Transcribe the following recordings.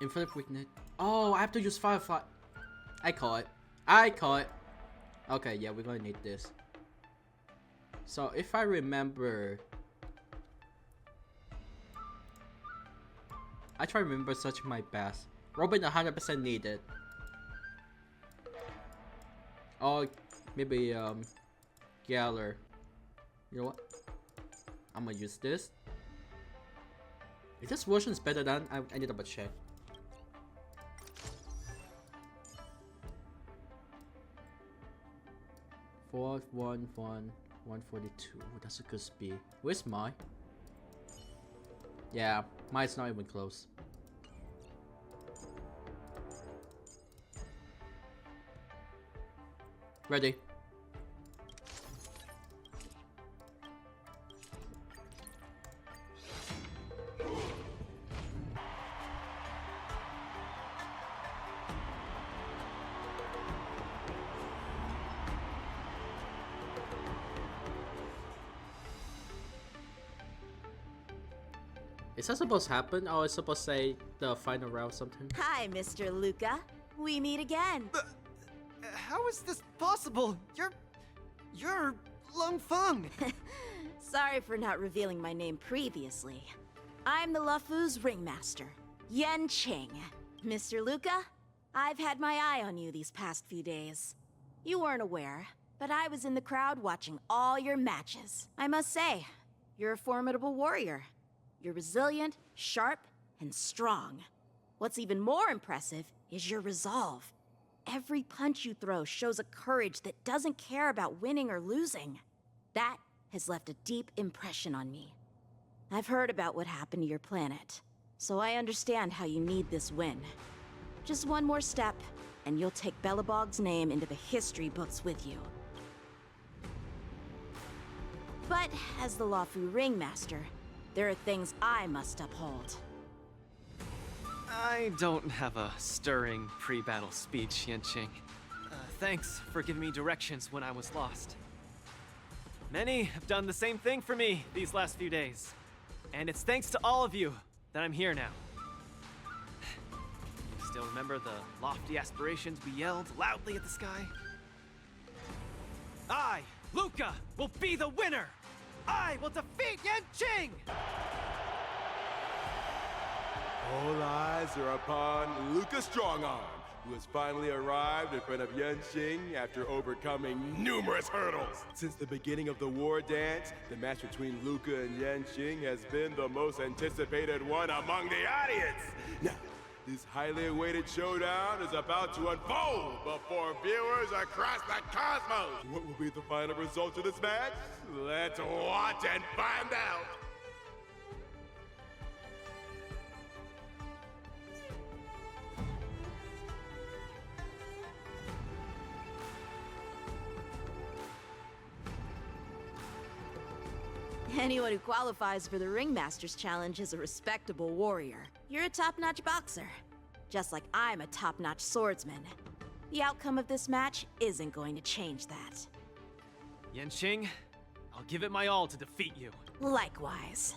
Infinite weakness. Oh, I have to use Firefly. I call it. I call it. Okay, yeah, we're gonna need this. So if I remember, I try to remember such my best. Robin 100% needed. Oh, maybe Galler. You know what? I'm gonna use this. Is this version better than I need to double check. Four, 142. That's a good speed. Where's mine? Yeah, mine's not even close. Ready. Is that supposed to happen, or is supposed to say the final round something? Hi, Mr. Luca. We meet again. How is this possible? You're Lung Feng. Sorry for not revealing my name previously. I'm the Luofu's ringmaster, Yen Qing. Mr. Luca, I've had my eye on you these past few days. You weren't aware, but I was in the crowd watching all your matches. I must say, you're a formidable warrior. You're resilient, sharp, and strong. What's even more impressive is your resolve. Every punch you throw shows a courage that doesn't care about winning or losing. That has left a deep impression on me. I've heard about what happened to your planet, so I understand how you need this win. Just one more step, and you'll take Belobog's name into the history books with you. But as the Luofu Ringmaster, there are things I must uphold. I don't have a stirring pre-battle speech, Yanqing. Thanks for giving me directions when I was lost. Many have done the same thing for me these last few days. And it's thanks to all of you that I'm here now. Still remember the lofty aspirations we yelled loudly at the sky? I, Luca, will be the winner! I will defeat Yanqing! All eyes are upon Luca Strongarm, who has finally arrived in front of Yanqing after overcoming numerous hurdles. Since the beginning of the Wardance, the match between Luca and Yanqing has been the most anticipated one among the audience. Now, this highly awaited showdown is about to unfold before viewers across the cosmos. What will be the final result of this match? Let's watch and find out. Anyone who qualifies for the Ringmaster's Challenge is a respectable warrior. You're a top-notch boxer, just like I'm a top-notch swordsman. The outcome of this match isn't going to change that. Yanqing, I'll give it my all to defeat you. Likewise.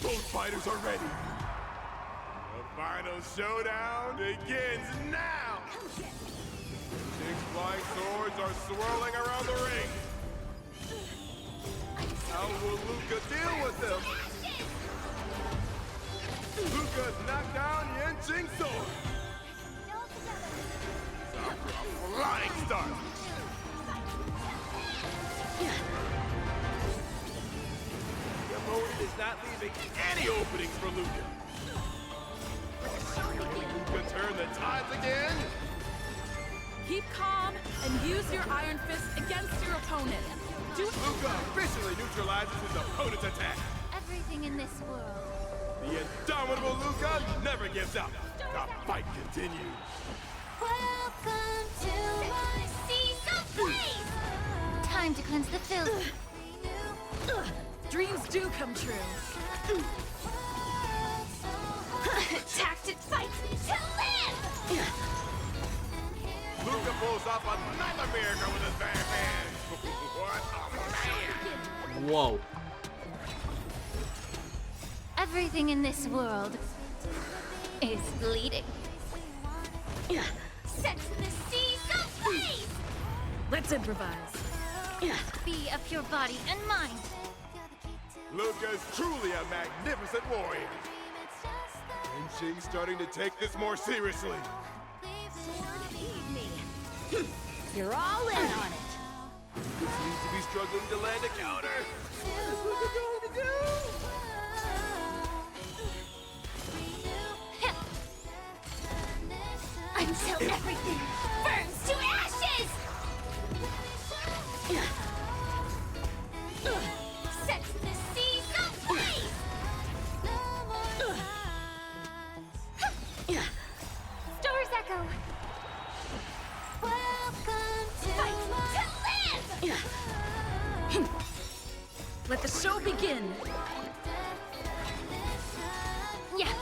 Both fighters are ready. The final showdown begins now. Six flying swords are swirling around the ring. How will Luca deal with them? Luca's knocked down Yanqing's sword. After a flying start. The opponent is not leaving any openings for Luca. Will Luca turn the tides again? Keep calm and use your Iron Fist against your opponent. Luca officially neutralizes his opponent's attack. Everything in this world. The indomitable Luca never gives up. The fight continues. Welcome to my season place! Time to cleanse the filth. Dreams do come true. Tactics fight to live! Luca pulls off another miracle with his bare hands. What a man! Whoa. Everything in this world is bleeding. Set the seas ablaze! Let's improvise. Be of your body and mind. Luca's truly a magnificent warrior. Yenching's starting to take this more seriously. Sword, heed me. You're all in on it. He seems to be struggling to land a counter. What is Luca going to do? Until everything burns to ashes! Set the seas ablaze! Stars echo! Welcome to fight to live! Let the show begin. Yeah.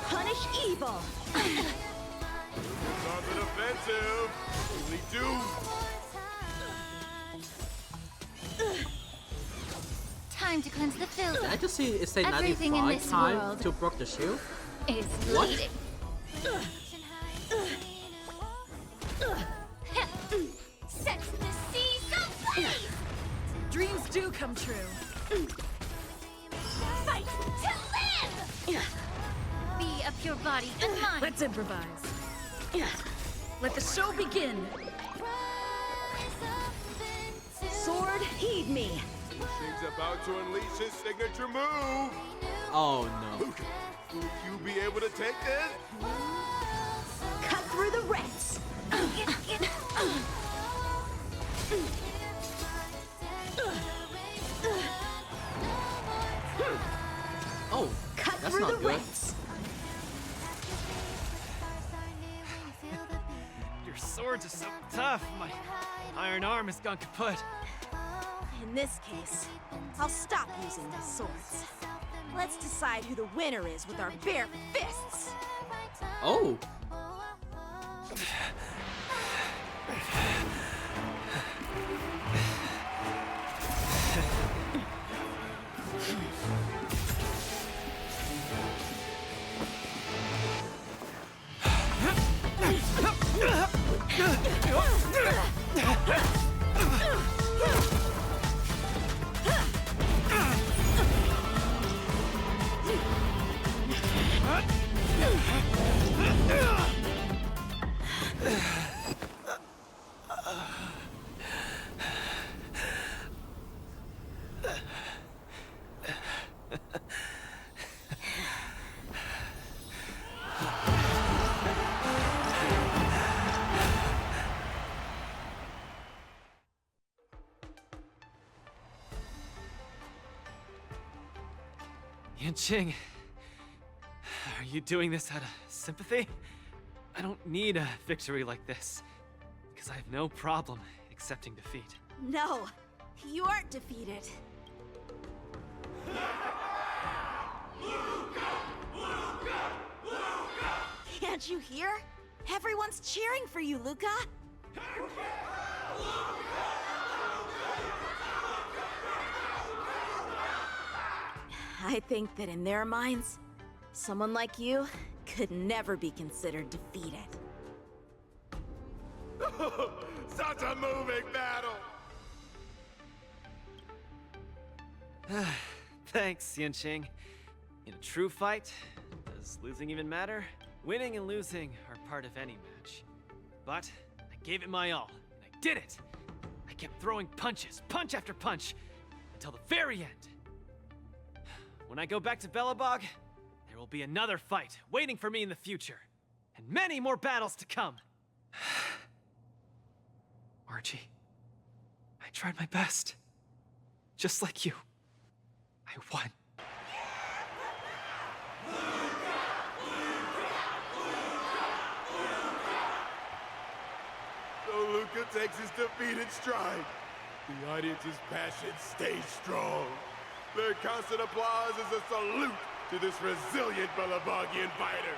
Punish evil. On the defensive. Really do. Time to cleanse the filth. I just see it's a Everything in 95 this time world to broke the shield. is What? bleeding. Set the seas ablaze! Dreams do come true. Fight to live! Be of your body and mind. Let's improvise. Let the show begin. Sword, heed me. Yenching's about to unleash his signature move. Oh no. Luca, will you be able to take this? Cut through the ranks. Oh, Cut that's through not the good. ranks. Your swords are so tough. My iron arm has gone kaput. In this case, I'll stop using the swords. Let's decide who the winner is with our bare fists. Oh. Yenching, are you doing this out of sympathy? I don't need a victory like this, because I have no problem accepting defeat. No, you aren't defeated. Can't you hear? Everyone's cheering for you, Luca. I think that in their minds, someone like you could never be considered defeated. Such a moving battle! Thanks, Yenching. In a true fight, does losing even matter? Winning and losing are part of any match. But I gave it my all, and I did it! I kept throwing punches, punch after punch, until the very end. When I go back to Belobog, there will be another fight waiting for me in the future, and many more battles to come. Archie, I tried my best. Just like you. I won. So Luca takes his defeat in stride. The audience's passion stays strong. Their constant applause is a salute to this resilient Belabogian fighter.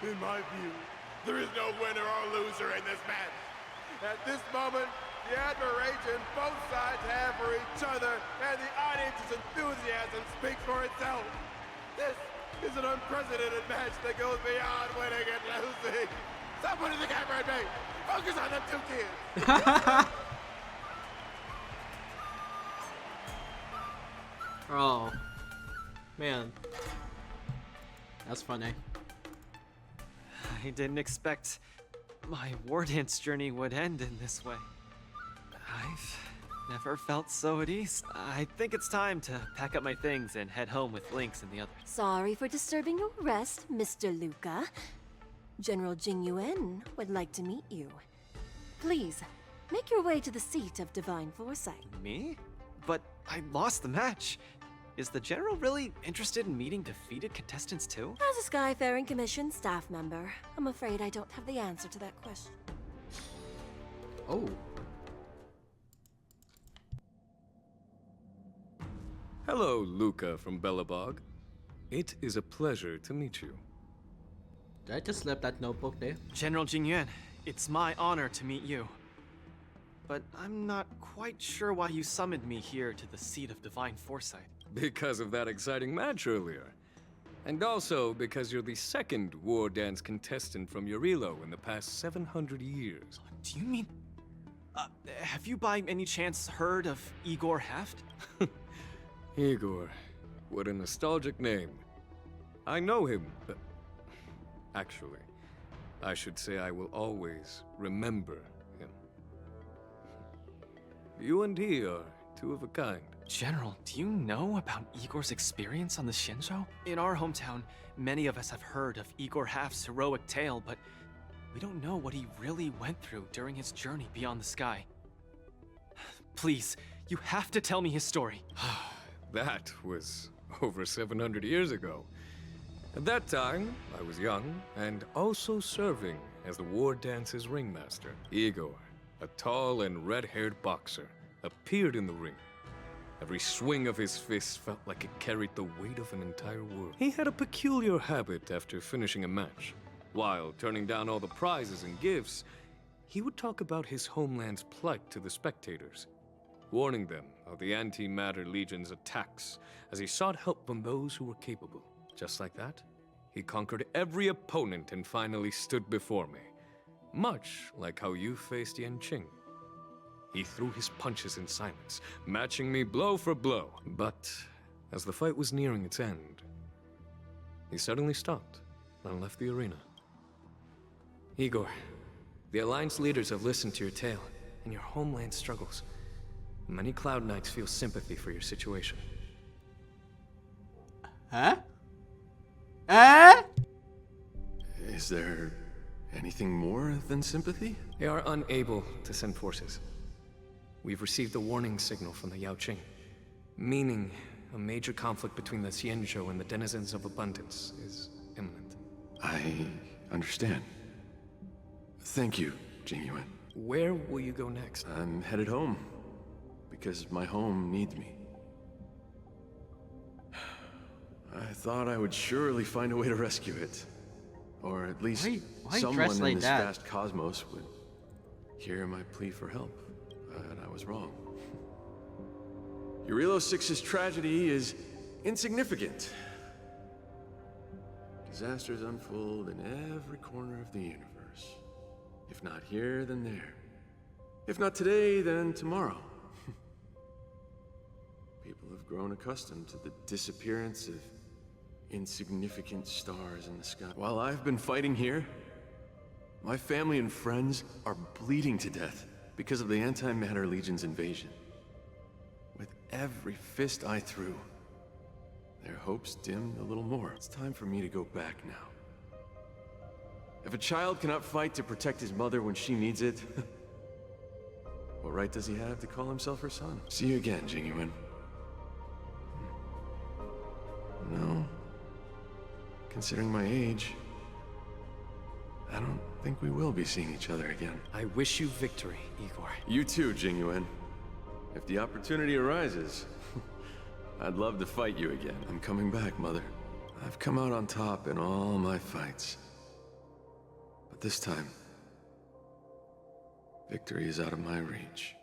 In my view, there is no winner or loser in this match. At this moment, the admiration both sides have for each other, and the audience's enthusiasm speaks for itself. This is an unprecedented match that goes beyond winning and losing. Stop putting the camera at me. Focus on them two kids. Oh, man. That's funny. I didn't expect my Wardance journey would end in this way. I've never felt so at ease. I think it's time to pack up my things and head home with Lynx and the others. Sorry for disturbing your rest, Mr. Luca. General Jingyuan would like to meet you. Please, make your way to the seat of Divine Foresight. Me? But I lost the match. Is the General really interested in meeting defeated contestants too? As a Skyfaring Commission staff member, I'm afraid I don't have the answer to that question. Oh. Hello, Luca from Bellabog. It is a pleasure to meet you. Did I just left that notebook there? General Jingyuan, it's my honor to meet you. But I'm not quite sure why you summoned me here to the seat of Divine Foresight. Because of that exciting match earlier. And also because you're the second Wardance contestant from Eurilo in the past 700 years. Do you mean... have you by any chance heard of Igor Haft? Igor. What a nostalgic name. I know him, but... Actually, I should say I will always remember him. You and he are two of a kind. General, do you know about Igor's experience on the Shinjo? In our hometown, many of us have heard of Igor Haft's heroic tale, but we don't know what he really went through during his journey beyond the sky. Please, you have to tell me his story. That was over 700 years ago. At that time, I was young and also serving as the Wardance's ringmaster. Igor, a tall and red-haired boxer, appeared in the ring. Every swing of his fist felt like it carried the weight of an entire world. He had a peculiar habit after finishing a match. While turning down all the prizes and gifts, he would talk about his homeland's plight to the spectators, warning them of the Antimatter Legion's attacks as he sought help from those who were capable. Just like that, he conquered every opponent and finally stood before me. Much like how you faced Yanqing. He threw his punches in silence, matching me blow for blow. But as the fight was nearing its end, he suddenly stopped and left the arena. Igor, the Alliance leaders have listened to your tale and your homeland struggles. Many Cloud Knights feel sympathy for your situation. Huh? Is there anything more than sympathy? They are unable to send forces. We've received a warning signal from the Yaoqing, meaning a major conflict between the Xianzhou and the denizens of abundance is imminent. I understand. Thank you, Jingyuan. Where will you go next? I'm headed home, because my home needs me. I thought I would surely find a way to rescue it. Or at least why someone dress in like this that? vast cosmos would hear my plea for help. But I was wrong. Eurilo 6's tragedy is insignificant. Disasters unfold in every corner of the universe. If not here, then there. If not today, then tomorrow. People have grown accustomed to the disappearance of insignificant stars in the sky. While I've been fighting here, my family and friends are bleeding to death because of the Antimatter Legion's invasion. With every fist I threw, their hopes dimmed a little more. It's time for me to go back now. If a child cannot fight to protect his mother when she needs it, what right does he have to call himself her son? See you again, Jingyuan. No. Considering my age, I don't think we will be seeing each other again. I wish you victory, Igor. You too, Jingyuan. If the opportunity arises, I'd love to fight you again. I'm coming back, Mother. I've come out on top in all my fights. But this time, Victory is out of my reach.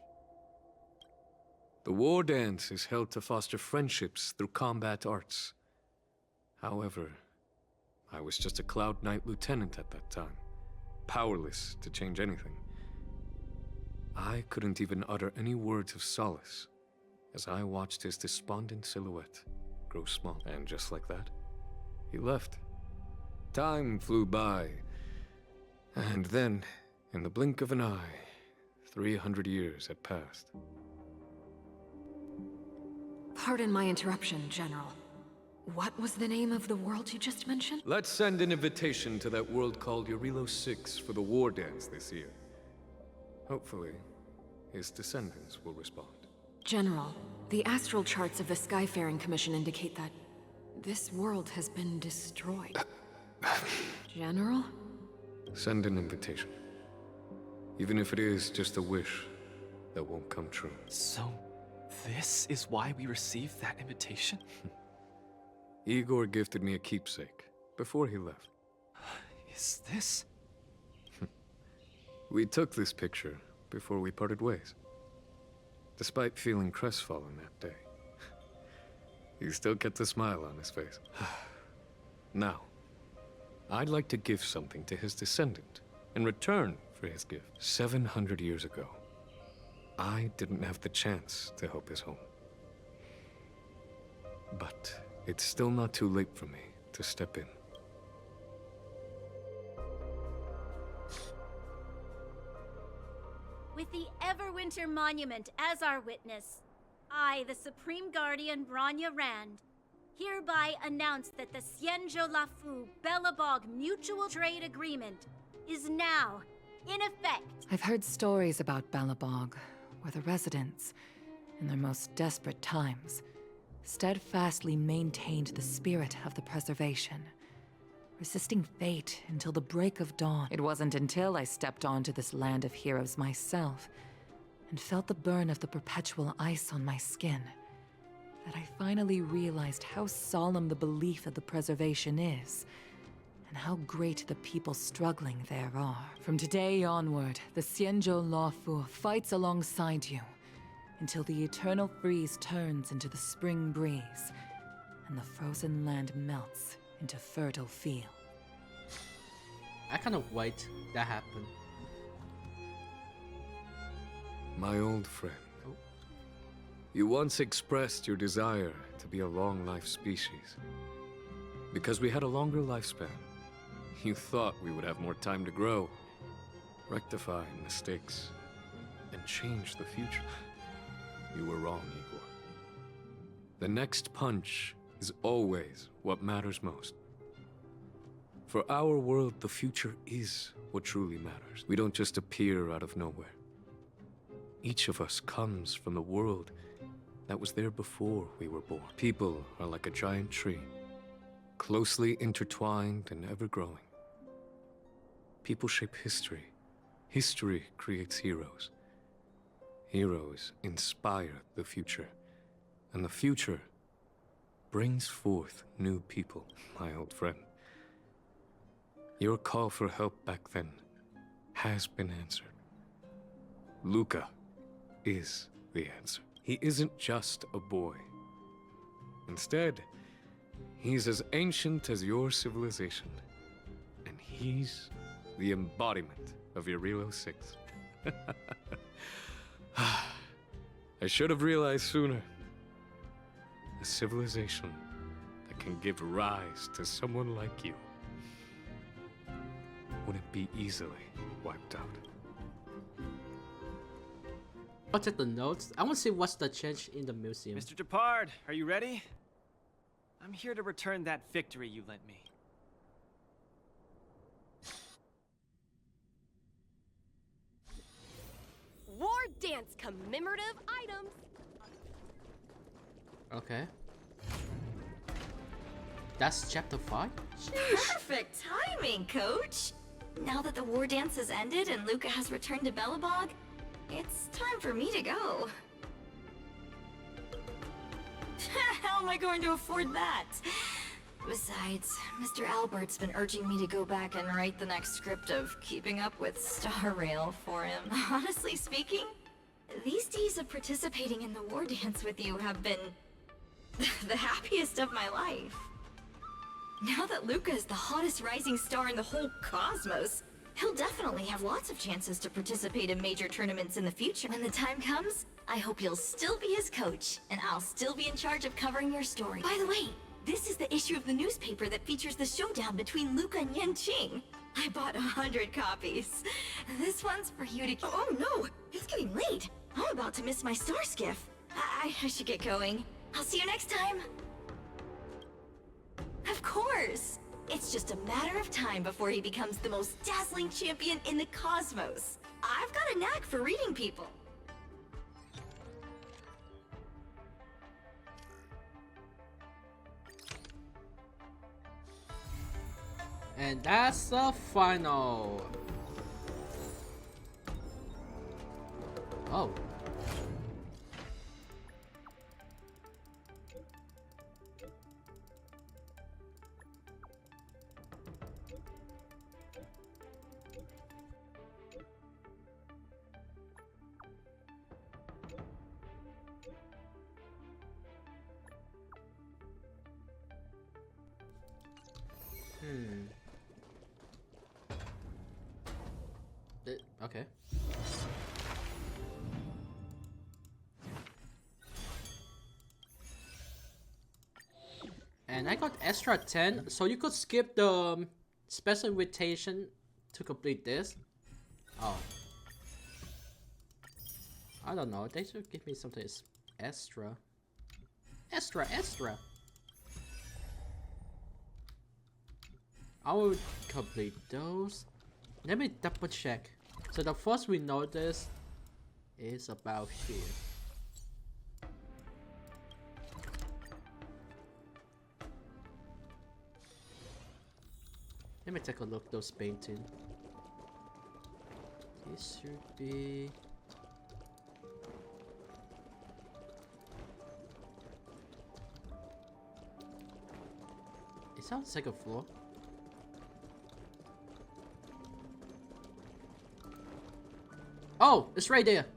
The war dance is held to foster friendships through combat arts. However, I was just a Cloud Knight lieutenant at that time, powerless to change anything. I couldn't even utter any words of solace as I watched his despondent silhouette grow small. And just like that, he left. Time flew by, and then, in the blink of an eye, 300 years had passed. Pardon my interruption, General. What was the name of the world you just mentioned? Let's send an invitation to that world called Eurilo 6 for the war dance this year. Hopefully, his descendants will respond. General, the astral charts of the Skyfaring Commission indicate that this world has been destroyed. General? Send an invitation. Even if it is just a wish that won't come true. So, this is why we received that invitation? Igor gifted me a keepsake before he left. Is this? We took this picture before we parted ways. Despite feeling crestfallen that day, he still kept a smile on his face. Now, I'd like to give something to his descendant in return for his gift. 700 years ago, I didn't have the chance to help his home. But it's still not too late for me to step in. With the Everwinter Monument as our witness, I, the Supreme Guardian Branya Rand, hereby announce that the Xianzhou Lafu Belobog Mutual Trade Agreement is now in effect. I've heard stories about Belobog, where the residents, in their most desperate times, steadfastly maintained the spirit of the preservation, resisting fate until the break of dawn. It wasn't until I stepped onto this land of heroes myself and felt the burn of the perpetual ice on my skin that I finally realized how solemn the belief of the preservation is, and how great the people struggling there are. From today onward, the Xianzhou Lafu fights alongside you until the eternal freeze turns into the spring breeze, and the frozen land melts into fertile field. I kind of wait that happen. My old friend, you once expressed your desire to be a long-life species. Because we had a longer lifespan, you thought we would have more time to grow, rectify mistakes, and change the future. You were wrong, Igor. The next punch is always what matters most. For our world, the future is what truly matters. We don't just appear out of nowhere. Each of us comes from the world that was there before we were born. People are like a giant tree, closely intertwined and ever-growing. People shape history. History creates heroes. Heroes inspire the future. And the future brings forth new people, my old friend. Your call for help back then has been answered. Luca is the answer. He isn't just a boy. Instead, he's as ancient as your civilization. And he's the embodiment of Eurilo 6. I should have realized sooner. A civilization that can give rise to someone like you wouldn't be easily wiped out. I'll check the notes. I want to see what's the change in the museum. Mr. Depard, are you ready? I'm here to return that victory you lent me. War dance commemorative items. Okay. That's chapter 5? Perfect timing, Coach! Now that the war dance has ended and Luca has returned to Belobog, it's time for me to go. How am I going to afford that? Besides, Mr. Albert's been urging me to go back and write the next script of Keeping Up with Star Rail for him. Honestly speaking, these days of participating in the war dance with you have been the happiest of my life. Now that Luca is the hottest rising star in the whole cosmos, he'll definitely have lots of chances to participate in major tournaments in the future. When the time comes, I hope you'll still be his coach, and I'll still be in charge of covering your story. By the way, this is the issue of the newspaper that features the showdown between Luca and Yanqing. I bought 100 copies. This one's for you to... Oh no! It's getting late! I'm about to miss my star skiff. I should get going. I'll see you next time! Of course! It's just a matter of time before he becomes the most dazzling champion in the cosmos. I've got a knack for reading people. And that's the final. Oh. Okay. And I got extra 10, so you could skip the special invitation to complete this. Oh. I don't know, they should give me something extra. Extra! I will complete those. Let me double check. So the first we notice is about here. Let me take a look at those paintings. This should be... It's on the second floor. Oh, it's right there.